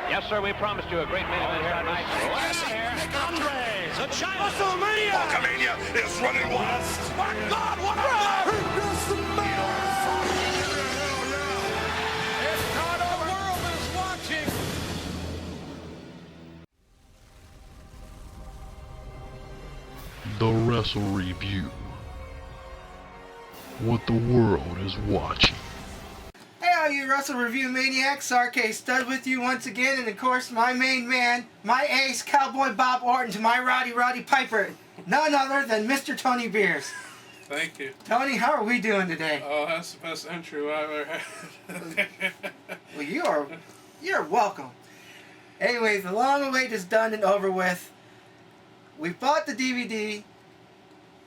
Yes, sir, we promised you a great main event here tonight. The giant WrestleMania! Hulkamania is running wild. My God, what a run! It's not over. The world is watching. The Wrestle Review. What the world is watching. Hey all you Wrestle Review maniacs, RK Stud with you once again, and of course my main man, my ace, Cowboy Bob Orton, to my Roddy Piper, none other than Mr. Tony Beers. Thank you. Tony, how are we doing today? Oh, that's the best intro I've ever had. Well, you're welcome. Anyways, the long wait is done and over with. We've bought the DVD.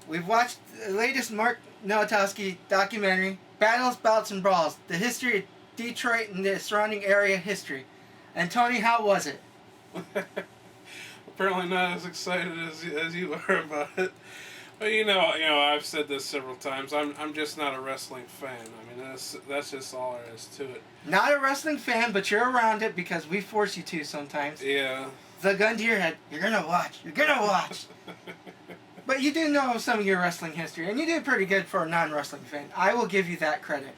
We've watched the latest Mark Nowotowski documentary, Battles, Bouts, and Brawls, the history of Detroit and the surrounding area history. And Tony, how was it? Apparently not as excited as you are about it. But you know, I've said this several times. I'm just not a wrestling fan. I mean, that's just all there is to it. Not a wrestling fan, but you're around it because we force you to sometimes. Yeah. The gun to your head. You're gonna watch. You're gonna watch. But you do know some of your wrestling history, and you did pretty good for a non-wrestling fan. I will give you that credit.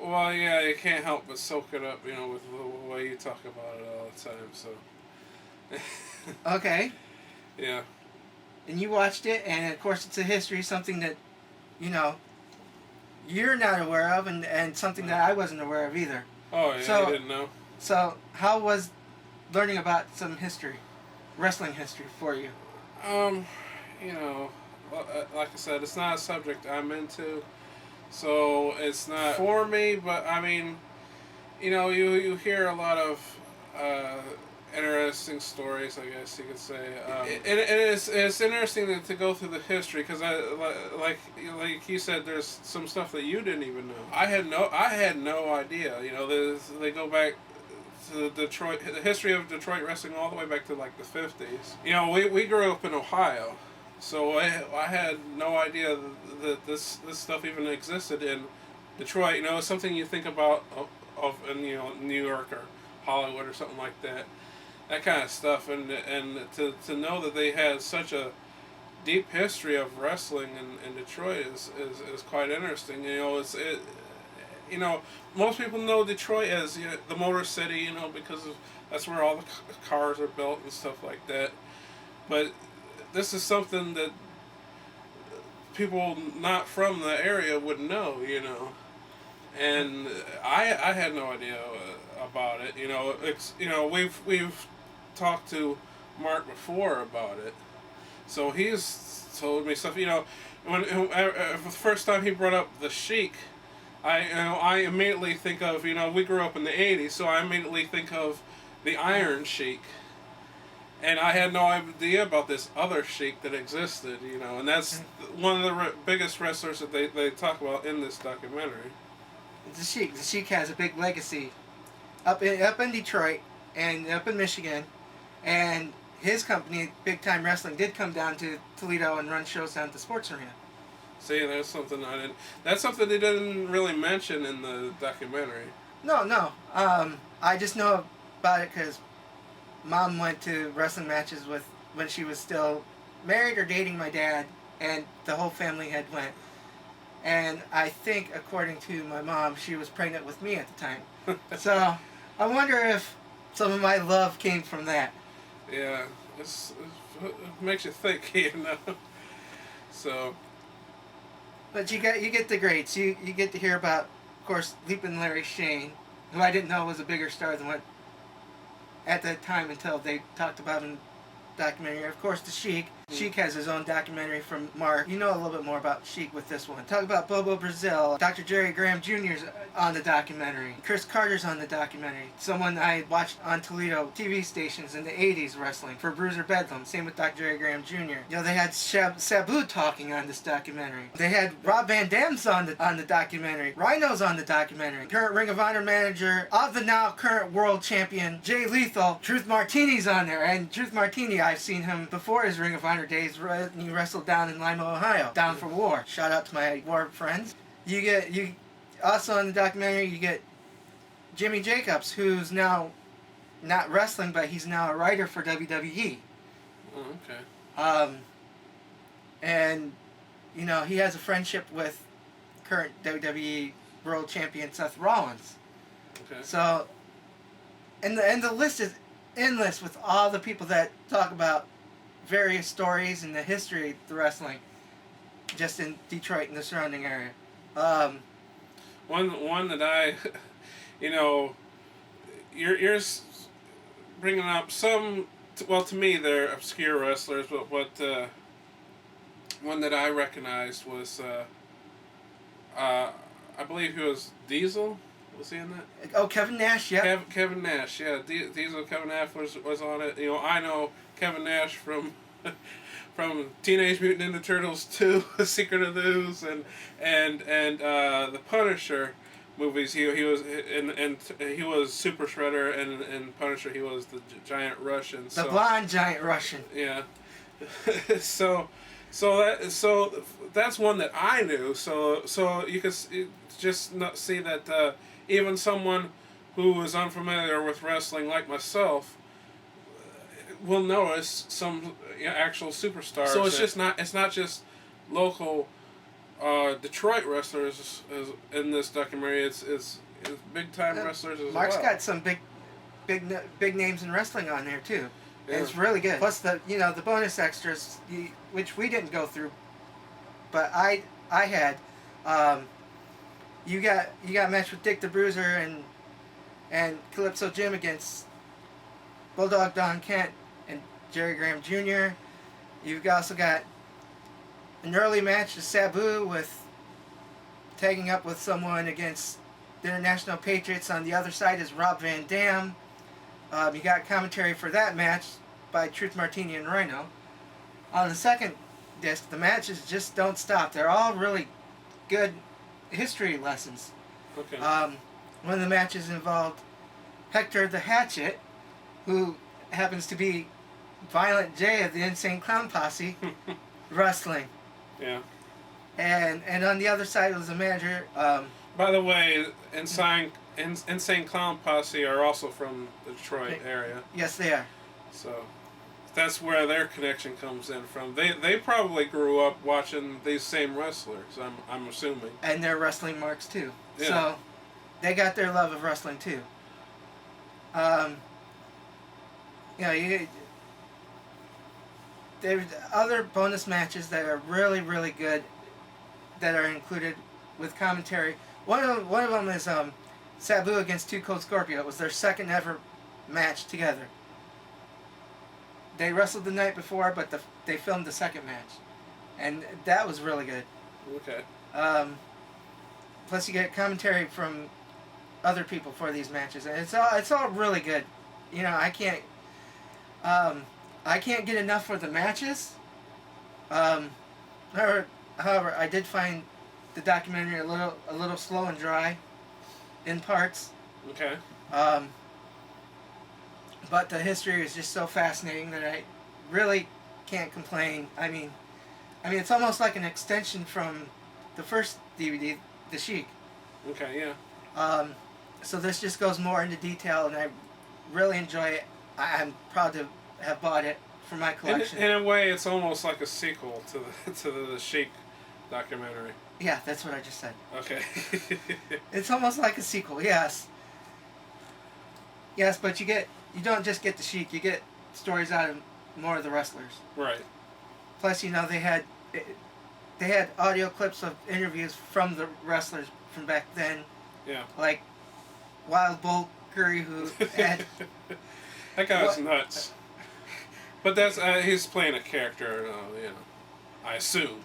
Well, yeah, you can't help but soak it up, with the way you talk about it all the time. So. Okay. Yeah. And you watched it, and of course it's a history, something that, you're not aware of, and something that I wasn't aware of either. Oh, yeah, So, you didn't know? So, how was learning about some history, wrestling history, for you? Like I said, it's not a subject I'm into, so it's not for me, but I mean, you hear a lot of interesting stories, I guess you could say. It's interesting to go through the history, because like you said, there's some stuff that you didn't even know. I had no idea. They go back to Detroit, the history of Detroit wrestling all the way back to like the 50s. We grew up in Ohio, so I had no idea that this stuff even existed in Detroit. It's something you think about of in New York or Hollywood or something like that. That kind of stuff, and to know that they had such a deep history of wrestling in Detroit is quite interesting. Most people know Detroit as the Motor City, because that's where all the cars are built and stuff like that. But this is something that people not from the area would know, and I had no idea about it. We've talked to Mark before about it, so he's told me stuff. When the first time he brought up the Sheik, I immediately think of we grew up in the 80s, so I immediately think of the Iron Sheik, and I had no idea about this other Sheik that existed. And that's one of the biggest wrestlers that they talk about in this documentary. The Sheik has a big legacy up in Detroit and up in Michigan, and his company, Big Time Wrestling, did come down to Toledo and run shows down at the Sports Arena. See, that's something that's something they didn't really mention in the documentary. No. I just know about it because Mom went to wrestling matches when she was still married or dating my dad, and the whole family had went. And I think, according to my mom, she was pregnant with me at the time. So I wonder if some of my love came from that. Yeah, it makes you think, So. But you get the greats. You get to hear about, of course, Leapin' Larry Shane, who I didn't know was a bigger star than what at that time until they talked about him in the documentary. Of course, the Sheik. Sheik has his own documentary from Mark. You know a little bit more about Sheik with this one. Talk about Bobo Brazil. Dr. Jerry Graham Jr.'s on the documentary. Chris Carter's on the documentary. Someone I watched on Toledo TV stations in the 80s wrestling for Bruiser Bedlam. Same with Dr. Jerry Graham Jr. They had Sabu talking on this documentary. They had Rob Van Dam's on the documentary. Rhino's on the documentary. Current Ring of Honor manager of the now current world champion Jay Lethal. Truth Martini's on there. And Truth Martini, I've seen him before his Ring of Honor days. He wrestled down in Lima, Ohio. Down for War. Shout out to my war friends. You also in the documentary you get Jimmy Jacobs, who's now not wrestling, but he's now a writer for WWE. Oh, okay. And you know, he has a friendship with current WWE World Champion Seth Rollins. Okay. So, and the list is endless with all the people that talk about various stories and the history of the wrestling, just in Detroit and the surrounding area. One that I, you know, you're bringing up some. Well, to me, they're obscure wrestlers, but what one that I recognized was, I believe he was Diesel. Was he in that? Oh, Kevin Nash, yeah. Kevin Nash, yeah. Diesel Kevin Nash was on it. You know, I know Kevin Nash from from Teenage Mutant Ninja Turtles 2, Secret of the Ooze, and the Punisher movies. He was and he was Super Shredder, and in Punisher he was the giant Russian. The blonde giant Russian. Yeah. so that's one that I knew. So you could just not see that even someone who is unfamiliar with wrestling like myself will notice some actual superstars. So it's not just local Detroit wrestlers in this documentary. It's big time wrestlers as Mark's well. got some big names in wrestling on there too. Yeah. And it's really good. Plus the bonus extras, which we didn't go through, but I had. You got a match with Dick the Bruiser and Calypso Jim against Bulldog Don Kent and Jerry Graham Jr. You've also got an early match with Sabu with tagging up with someone against the International Patriots. On the other side is Rob Van Dam. You got commentary for that match by Truth Martini and Rhino. On the second disc, the matches just don't stop. They're all really good history lessons. Okay. One of the matches involved Hector the Hatchet, who happens to be Violent J of the Insane Clown Posse, wrestling. Yeah. And on the other side was a manager. By the way, Insane Clown Posse are also from the Detroit area. Yes, they are. So that's where their connection comes in from. They probably grew up watching these same wrestlers, I'm assuming. And they're wrestling marks too. Yeah. So they got their love of wrestling too. There's other bonus matches that are really, really good that are included with commentary. One of them is Sabu against Two Cold Scorpio. It was their second ever match together. They wrestled the night before, but they filmed the second match, and that was really good. Okay. Plus, you get commentary from other people for these matches, and it's all really good. You know, I can't get enough for the matches. However, I did find the documentary a little slow and dry in parts. Okay. But the history is just so fascinating that I really can't complain. I mean, it's almost like an extension from the first DVD, The Sheik. Okay, yeah. So this just goes more into detail, and I really enjoy it. I'm proud to have bought it for my collection. In a way, it's almost like a sequel to the Sheik documentary. Yeah, that's what I just said. Okay. It's almost like a sequel, yes. Yes, but you don't just get the Sheik, you get stories out of more of the wrestlers. Right. Plus, they had audio clips of interviews from the wrestlers from back then. Yeah. Like Wild Bull Curry, who had... That guy was nuts. But that's he's playing a character, I assume.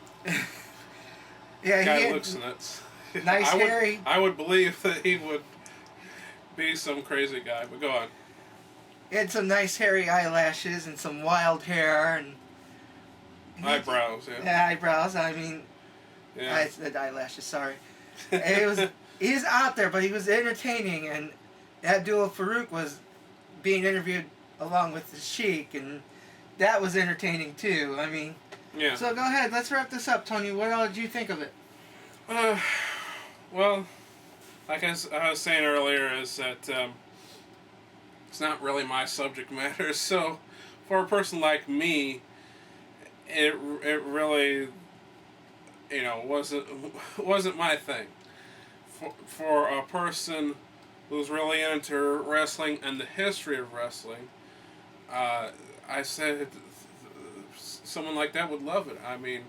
Yeah, Guy looks nuts. Nice hairy. I would believe that he would be some crazy guy, but go on. He had some nice hairy eyelashes and some wild hair and Eyebrows, yeah. Yeah, eyebrows. I mean, Yeah. I said eyelashes. Sorry. He's out there, but he was entertaining, and Abdul Farouk was being interviewed along with the Sheik, and that was entertaining too. I mean, Yeah. So go ahead, let's wrap this up, Tony. What all did you think of it? Well, like I was saying earlier, is that it's not really my subject matter. So, for a person like me, it really, wasn't my thing. For a person who's really into wrestling and the history of wrestling, I said someone like that would love it. I mean,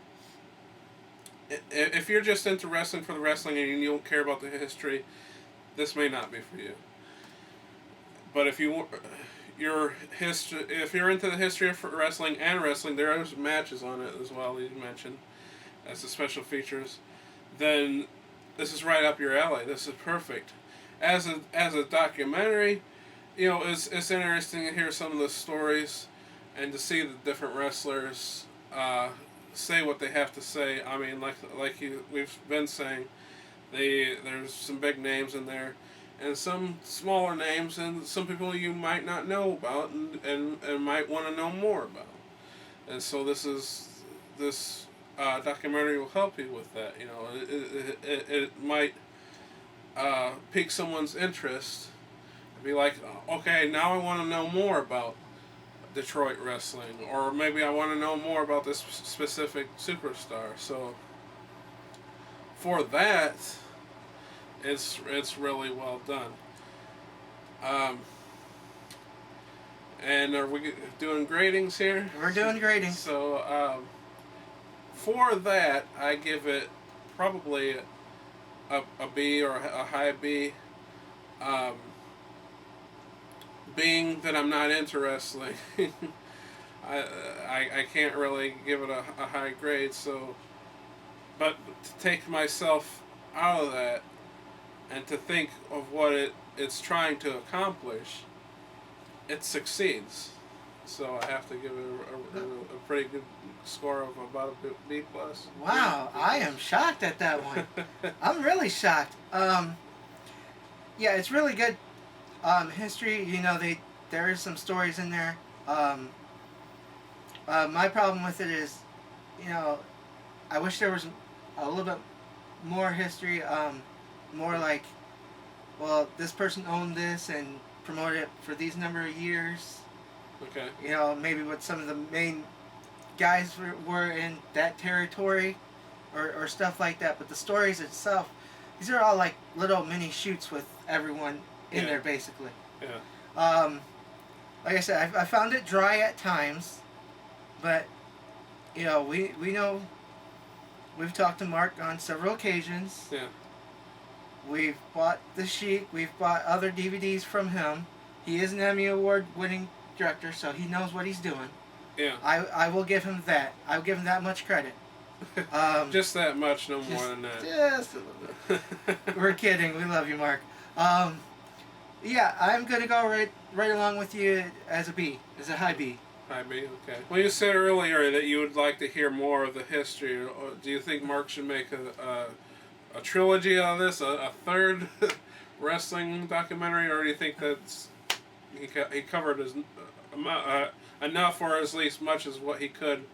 if you're just into wrestling for the wrestling and you don't care about the history, this may not be for you. But if you're into the history of wrestling and wrestling, there are matches on it as well. You mentioned as the special features, then this is right up your alley. This is perfect. As a documentary, it's interesting to hear some of the stories and to see the different wrestlers say what they have to say. I mean, we've been saying, there's some big names in there, and some smaller names, and some people you might not know about, and might want to know more about. And so this documentary will help you with that. It might pique someone's interest. Be like, okay, now I want to know more about Detroit wrestling, or maybe I want to know more about this specific superstar. So for that, it's really well done. And are we doing gradings here? We're doing gradings. So for that, I give it probably a B or a high B. Being that I'm not into wrestling, I can't really give it a high grade. So, but to take myself out of that and to think of what it's trying to accomplish, it succeeds. So I have to give it a pretty good score of about a B plus. Wow, I am shocked at that one. I'm really shocked. Yeah, it's really good. History, there is some stories in there. My problem with it is, I wish there was a little bit more history. More like, well, this person owned this and promoted it for these number of years. Okay. Maybe what some of the main guys were in that territory, or stuff like that. But the stories itself, these are all like little mini shoots with everyone in there, basically. Yeah. Like I said, I found it dry at times, but we know, we've talked to Mark on several occasions. Yeah. We've bought The Sheik. We've bought other DVDs from him. He is an Emmy Award-winning director, so he knows what he's doing. Yeah. I will give him that. I'll give him that much credit. Just that much, no more than that. Just a little bit. We're kidding. We love you, Mark. Yeah, I'm gonna go right along with you as a B, as a high B. High B, okay. Well, you said earlier that you would like to hear more of the history. Do you think Mark should make a trilogy on this, a third wrestling documentary, or do you think that's he covered enough, or at least much as what he could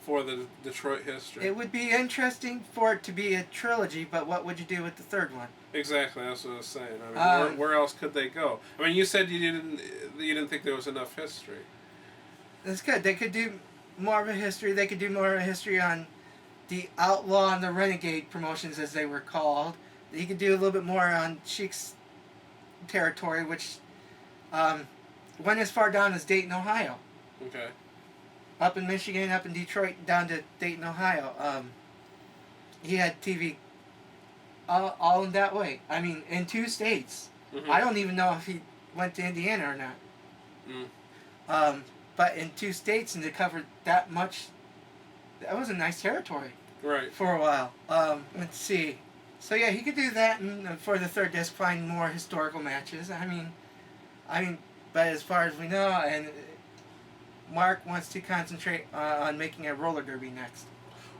for the Detroit history? It would be interesting for it to be a trilogy, but what would you do with the third one? Exactly, that's what I was saying. I mean, where else could they go? I mean, you said you didn't think there was enough history. That's good. They could do more of a history. They could do more of a history on the Outlaw and the Renegade promotions, as they were called. He could do a little bit more on Sheik's territory, which went as far down as Dayton, Ohio. Okay. Up in Michigan, up in Detroit, down to Dayton, Ohio. He had TV all in that way. I mean, in 2 states. Mm-hmm. I don't even know if he went to Indiana or not. Mm. But in 2 states, and to cover that much, that was a nice territory. Right. For a while. Let's see. So yeah, he could do that, and for the third disc, find more historical matches. I mean, but as far as we know, and Mark wants to concentrate on making a roller derby next.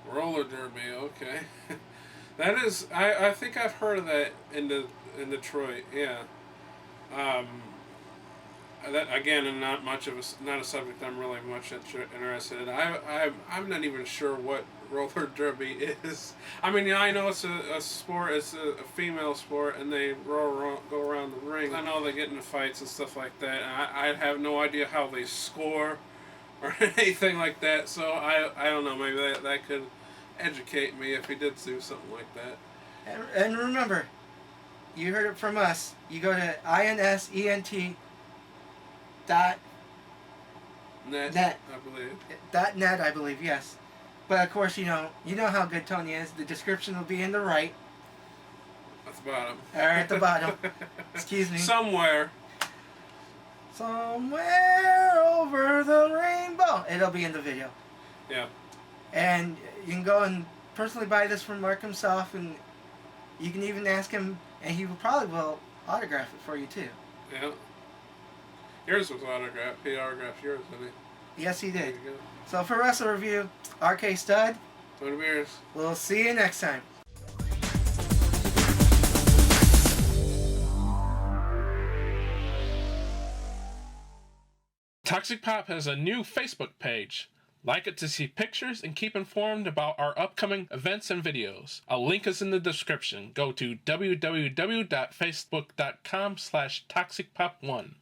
Roller derby, okay. That is, I think I've heard of that in Detroit. Yeah. That again, and not a subject I'm really much interested in. I'm not even sure what roller derby is. I mean, I know it's a sport, it's a female sport, and they go around the ring. I know they get into fights and stuff like that, and I have no idea how they score or anything like that, so I don't know, maybe that could educate me if he did do something like that. And remember, you heard it from us. You go to insent.net, Net, I believe. .net, I believe, yes. But of course, you know how good Tony is. The description will be in the right. At the bottom. Or at the bottom. Excuse me. Somewhere over the rainbow. It'll be in the video. Yeah. And you can go and personally buy this from Mark himself, and you can even ask him, and he probably will autograph it for you too. Yeah. Yours was autographed. He autographed yours, didn't he? Yes, he There did. you go. So for Wrestle Review, RK Stud, Tony Beers. we'll see you next time. Toxic Pop has a new Facebook page. Like it to see pictures and keep informed about our upcoming events and videos. A link is in the description. Go to www.facebook.com/toxicpop1.